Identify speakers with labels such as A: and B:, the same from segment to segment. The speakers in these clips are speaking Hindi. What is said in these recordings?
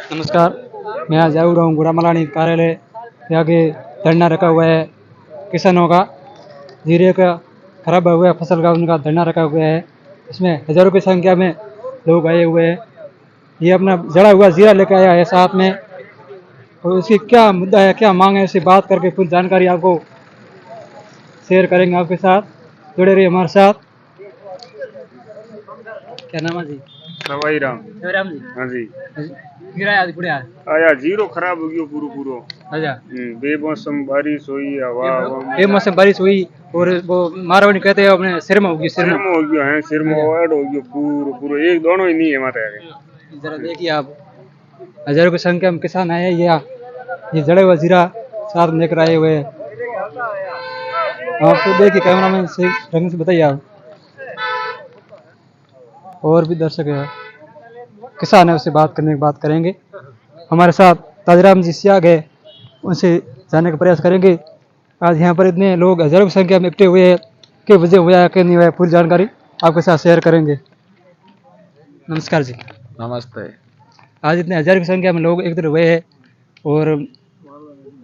A: नमस्कार। मैं आज आया हुआ हूँ गुड़ामलानी कार्यालय के आगे धरना रखा हुआ है किसानों का। जीरे का खराब हुआ फसल का उनका धरना रखा हुआ है। इसमें हजारों की संख्या में लोग आए हुए हैं। ये अपना जड़ा हुआ जीरा लेकर आया है साथ में, और उसकी क्या मुद्दा है, क्या मांग है, उससे बात करके कुछ जानकारी आपको शेयर करेंगे आपके साथ। जुड़े रहिए हमारे साथ। क्या नाम है जी?
B: दवाई राम।
A: शिवराम जी।
B: हाँ जी।
A: गिरा आज पुड़िया
B: आया जीरो खराब हो गयो पूरो पूरो।
A: अच्छा।
B: बेमौसम बारिश हुई हवा
A: ये मौसम बारिश हुई और वो मारवाड़ी कहते हैं अपने सिर में होगी,
B: सिर में हो गयो है, सिर में ऐड हो गयो पूरो पूरो, एक दोनों ही नहीं है मारे आगे।
A: जरा देखिए आप, हजारों की संख्या में किसान आए हैं। ये जड़े हुआ जीरा साथ में लेकर आए हुए हैं। आप तो देखिए कैमरा मैन से ढंग से बताइए आप। और भी दर्शक है, किसान है, उससे बात करेंगे। हमारे साथ ताजराम जी सियाग है, उनसे जानने का प्रयास करेंगे। आज यहाँ पर इतने लोग हजारों की संख्या में इकट्ठे हुए हैं, क्या वजह हुआ है क्या नहीं हुआ है, पूरी जानकारी आपके साथ शेयर करेंगे। नमस्कार जी।
B: नमस्ते।
A: आज इतने हजार की संख्या में लोग एकत्र हुए हैं और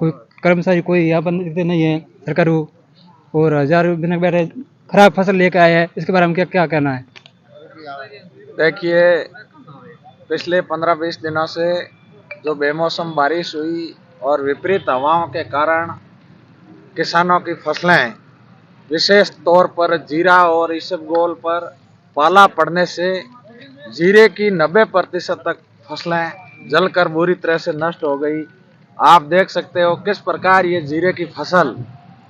A: कोई कर्मचारी कोई यहाँ पर इतने नहीं है सरकार, और हजारों दिन बैठे खराब फसल लेकर आए हैं। इसके बारे में क्या क्या कहना है?
C: देखिए, पिछले 15-20 दिनों से जो बेमौसम बारिश हुई और विपरीत हवाओं के कारण किसानों की फसलें, विशेष तौर पर जीरा और इसबगोल पर पाला पड़ने से जीरे की 90% तक फसलें जलकर बुरी तरह से नष्ट हो गई। आप देख सकते हो किस प्रकार ये जीरे की फसल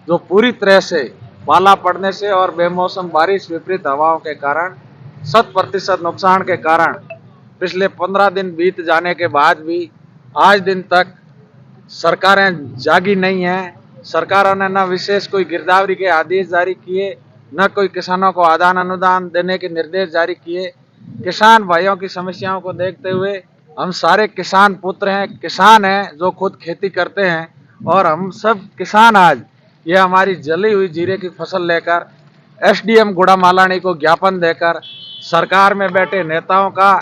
C: जो पूरी तरह से पाला पड़ने से और बेमौसम बारिश विपरीत हवाओं के कारण 100% नुकसान के कारण पिछले 15 दिन बीत जाने के बाद भी आज दिन तक सरकारें जागी नहीं हैं। सरकारों ने न विशेष कोई गिरदावरी के आदेश जारी किए, न कोई किसानों को आदान अनुदान देने के निर्देश जारी किए। किसान भाइयों की समस्याओं को देखते हुए हम सारे किसान पुत्र हैं, किसान हैं जो खुद खेती करते हैं, और हम सब किसान आज ये हमारी जली हुई जीरे की फसल लेकर एसडीएम गुड़ामालानी को ज्ञापन देकर सरकार में बैठे नेताओं का,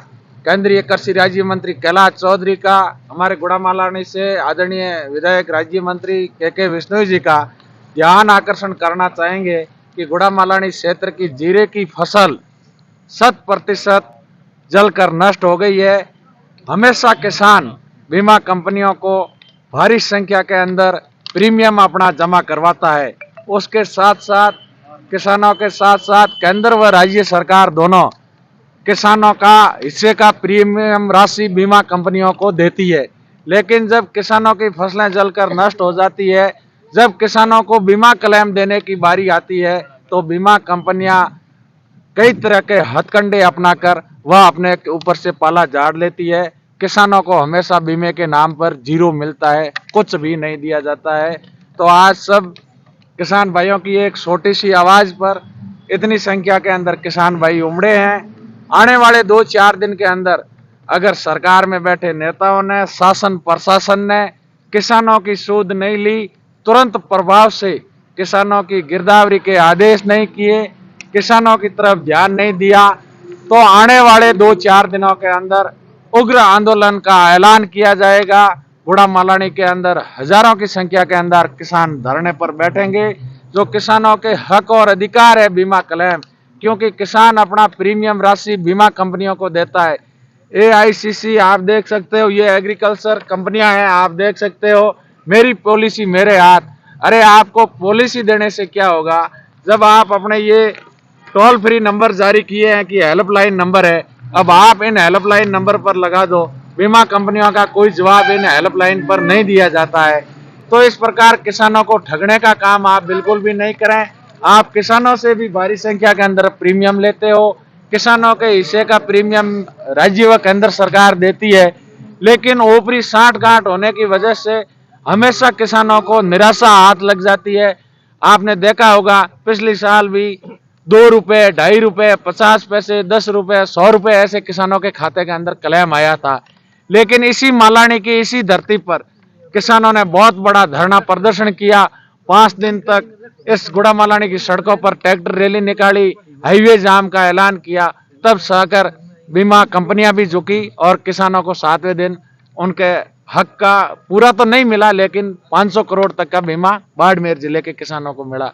C: केंद्रीय कृषि राज्य मंत्री कैलाश चौधरी का, हमारे गुड़ामालानी से आदरणीय विधायक राज्य मंत्री के विश्नोई जी का ध्यान आकर्षण करना चाहेंगे कि गुड़ामालानी क्षेत्र की जीरे की फसल 100% जलकर नष्ट हो गई है। हमेशा किसान बीमा कंपनियों को भारी संख्या के अंदर प्रीमियम अपना जमा करवाता है। उसके साथ साथ किसानों के साथ साथ केंद्र व राज्य सरकार दोनों किसानों का हिस्से का प्रीमियम राशि बीमा कंपनियों को देती है। लेकिन जब किसानों की फसलें जलकर नष्ट हो जाती है, जब किसानों को बीमा क्लेम देने की बारी आती है, तो बीमा कंपनियां कई तरह के हथकंडे अपनाकर वह अपने ऊपर से पाला झाड़ लेती है। किसानों को हमेशा बीमे के नाम पर जीरो मिलता है, कुछ भी नहीं दिया जाता है। तो आज सब किसान भाइयों की एक छोटी सी आवाज पर इतनी संख्या के अंदर किसान भाई उमड़े हैं। आने वाले 2-4 दिन के अंदर अगर सरकार में बैठे नेताओं ने, शासन प्रशासन ने किसानों की सूध नहीं ली, तुरंत प्रभाव से किसानों की गिरदावरी के आदेश नहीं किए, किसानों की तरफ ध्यान नहीं दिया, तो आने वाले 2-4 दिनों के अंदर उग्र आंदोलन का ऐलान किया जाएगा। गुड़ामालानी के अंदर हजारों की संख्या के अंदर किसान धरने पर बैठेंगे। जो किसानों के हक और अधिकार है बीमा क्लेम, क्योंकि किसान अपना प्रीमियम राशि बीमा कंपनियों को देता है। AICC आप देख सकते हो, ये एग्रीकल्चर कंपनियां हैं, आप देख सकते हो, मेरी पॉलिसी मेरे हाथ। अरे आपको पॉलिसी देने से क्या होगा जब आप अपने ये टोल फ्री नंबर जारी किए हैं कि हेल्पलाइन नंबर है, अब आप इन हेल्पलाइन नंबर पर लगा दो, बीमा कंपनियों का कोई जवाब इन हेल्पलाइन पर नहीं दिया जाता है। तो इस प्रकार किसानों को ठगने का काम आप बिल्कुल भी नहीं करें। आप किसानों से भी भारी संख्या के अंदर प्रीमियम लेते हो, किसानों के हिस्से का प्रीमियम राज्य व केंद्र सरकार देती है, लेकिन ऊपरी साठ-गांठ होने की वजह से हमेशा किसानों को निराशा हाथ लग जाती है। आपने देखा होगा पिछले साल भी 2 रुपए, 2.5 रुपए, 50 पैसे, 10 रुपए, 100 रुपए ऐसे किसानों के खाते के अंदर क्लेम आया था। लेकिन इसी मालानी की इसी धरती पर किसानों ने बहुत बड़ा धरना प्रदर्शन किया। 5 दिन तक इस गुड़ामालानी की सड़कों पर ट्रैक्टर रैली निकाली, हाईवे जाम का ऐलान किया। तब सहकर बीमा कंपनियां भी झुकी और किसानों को 7वें दिन उनके हक का पूरा तो नहीं मिला, लेकिन 500 करोड़ तक का बीमा बाड़मेर जिले के किसानों को मिला।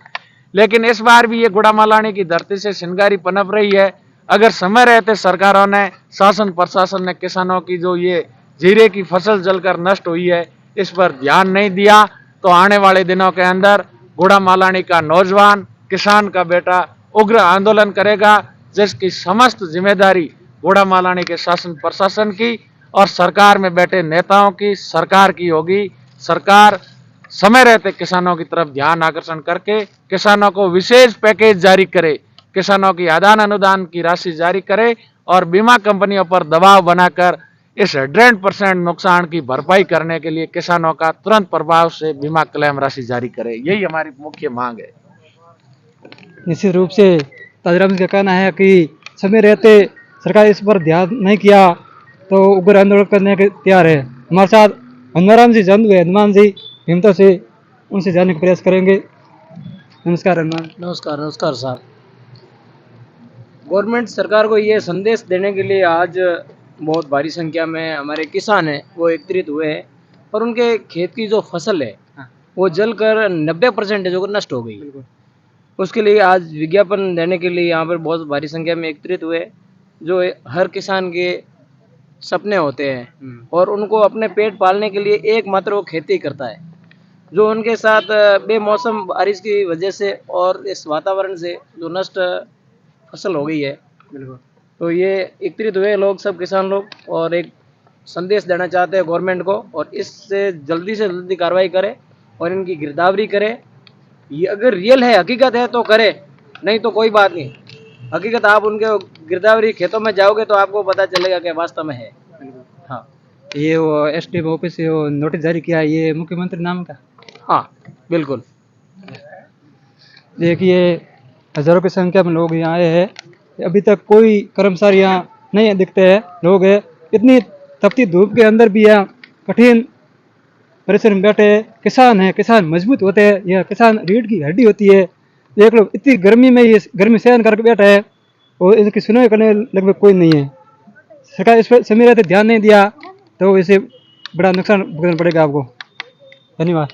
C: लेकिन इस बार भी ये गुड़ामालानी की धरती से चिंगारी पनप रही है। अगर समय रहते सरकारों ने, शासन प्रशासन ने किसानों की जो ये जीरे की फसल जलकर नष्ट हुई है, इस पर ध्यान नहीं दिया, तो आने वाले दिनों के अंदर गुड़ामालानी का नौजवान, किसान का बेटा उग्र आंदोलन करेगा, जिसकी समस्त जिम्मेदारी गुड़ामालानी के शासन प्रशासन की और सरकार में बैठे नेताओं की, सरकार की होगी। सरकार समय रहते किसानों की तरफ ध्यान आकर्षण करके किसानों को विशेष पैकेज जारी करे, किसानों की आदान अनुदान की राशि जारी करे और बीमा कंपनियों पर दबाव बनाकर इस 100% नुकसान की भरपाई करने के लिए किसानों का तुरंत प्रभाव से बीमा क्लेम राशि जारी करे। यही हमारी मुख्य मांग है।
A: निश्चित रूप से ताजराम जी का कहना है कि समय रहते सरकार इस पर ध्यान नहीं किया तो उग्र आंदोलन करने के तैयार है। हमारे साथ हनुमान जी जंद हुए, हनुमान जी हिम्मतों से उनसे जानने का प्रयास करेंगे। नमस्कार हनुमान।
D: नमस्कार नमस्कार साहब। गवर्नमेंट सरकार को ये संदेश देने के लिए आज बहुत भारी संख्या में हमारे किसान हैं वो एकत्रित हुए हैं और उनके खेत की जो फसल है वो जलकर 90% जो नष्ट हो गई। उसके लिए आज विज्ञापन देने के लिए यहाँ पर बहुत भारी संख्या में एकत्रित हुए, जो हर किसान के सपने होते हैं और उनको अपने पेट पालने के लिए एकमात्र वो खेती करता है। जो उनके साथ बेमौसम बारिश की वजह से और इस वातावरण से जो नष्ट फसल हो गई है, तो ये एकत्रित हुए लोग, सब किसान लोग, और एक संदेश देना चाहते हैं गवर्नमेंट को और इससे जल्दी से जल्दी कार्रवाई करे और इनकी गिरदावरी करे। ये अगर रियल है, हकीकत है तो करे, नहीं तो कोई बात नहीं। हकीकत आप उनके गिरदावरी खेतों में जाओगे तो आपको पता चलेगा कि वास्तव में है। हाँ,
A: ये वो एसडीएम ऑफिस से वो नोटिस जारी किया है, ये मुख्यमंत्री नाम का।
D: हाँ बिल्कुल।
A: देखिए हजारों की संख्या में लोग यहाँ आए हैं, अभी तक कोई कर्मचारी यहाँ नहीं दिखते हैं। लोग हैं इतनी तपती धूप के अंदर भी यहाँ कठिन परिश्रम में बैठे हैं। किसान है, किसान मजबूत होते हैं, यह किसान रीढ़ की हड्डी होती है। देख लो इतनी गर्मी में ये गर्मी सहन करके बैठा है और इसकी सुनवाई करने लगभग कोई नहीं है। सरकार इस पर समय रहते ध्यान नहीं दिया तो इसे बड़ा नुकसान भुगतना पड़ेगा आपको। धन्यवाद।